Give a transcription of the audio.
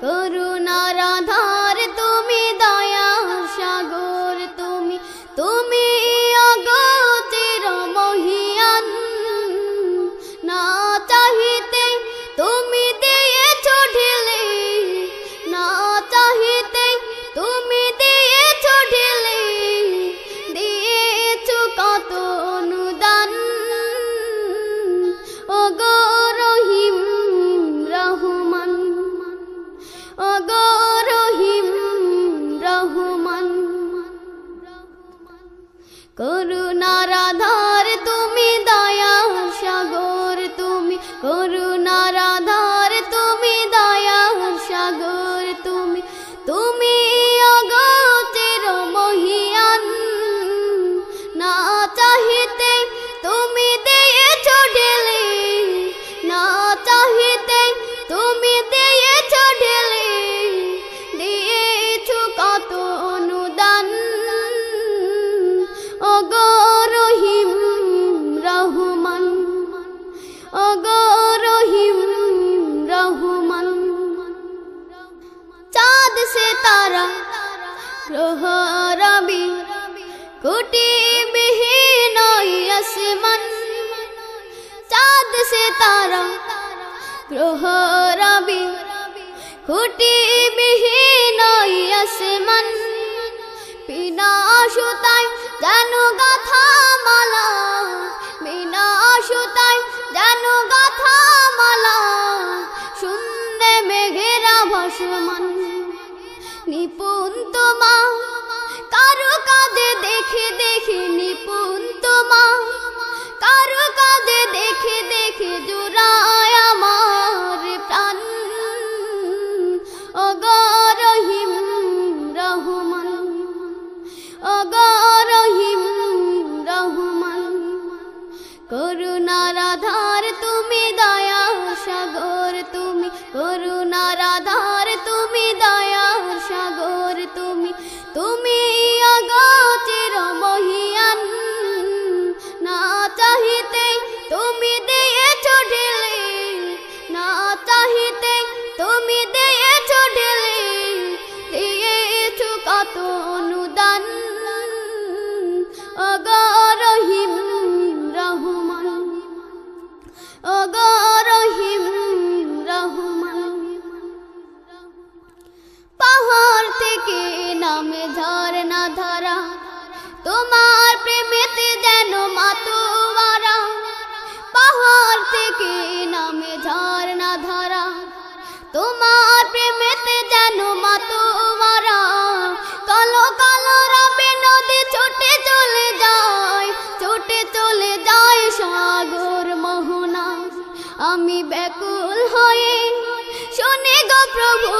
করুণার আধার তুমি, দয়ার সাগর তুমি, তুমি অগতির মহিয়ান। না চাহিতে তুমি দিয়েছো ঢেলে, না চাহিতে তুমি দিয়েছো ঢেলে, দিয়েছো কত অনুদান। ওগো রহিম রহমান, ওগো রহিম রহমান, করুণার আধার তুমি, দয়ার সাগর তুমি, করুণার আধার তুমি, দয়ার সাগর তুমি, তুমি অগতির মহিয়ান। না চাহিতে তুমি দিয়েছো ঢেলে, না চাহিতে তুমি দিয়েছো ঢেলে, দিয়েছো কত অনুদান। ওগো রহিম রহমান, ওগো রহিম রহমান, চাঁদ সে তারা গ্রহ রবি কোটি বিহীন আসমান। চাঁদ সে তারা গ্রহ রবি কোটি বিহীন আসমান। বিনা সুতায় যেন গাথা মালা, বিনা সুতায় যেন গাথা মালা, শূন্যে মেঘেরা ভাসমান। নিপুণ তোমা কারো কাজে দেখে দেখে, নিপুণ তোমা কারো কাজে দেখে দেখে, জোড়ায় আমার প্রাণ। ওগো রহিম রহমান, ওগো রহিম রহমান, করুণার আধার তুমি, দয়ার সাগর তুমি, করুণার আধার তুমি, দয়ার সাগর তুমি, তুমি অগতির মহিয়ান। না চাহিতে তুমি দিয়েছো ঢেলে, না চাহিতে তুমি দিয়েছো ঢেলে, দিয়েছো কত অনুদান। ওগো রহিম রহমান, ওগো রহিম রহমান, পাহাড় থেকে নামে ঝরনা ধারা, তোমার প্রেমেতে যেন মাতোয়ারা। পাহাড় থেকে নামে ঝরনা ধারা, তোমার প্রেমেতে যেন মাতোয়ারা। কালো কালো রবে নদী ছুটে চলে যায়, ছুটে চলে যায় সাগর মোহনা। আমি ব্যাকুল হয়ে শুনে গো প্রভু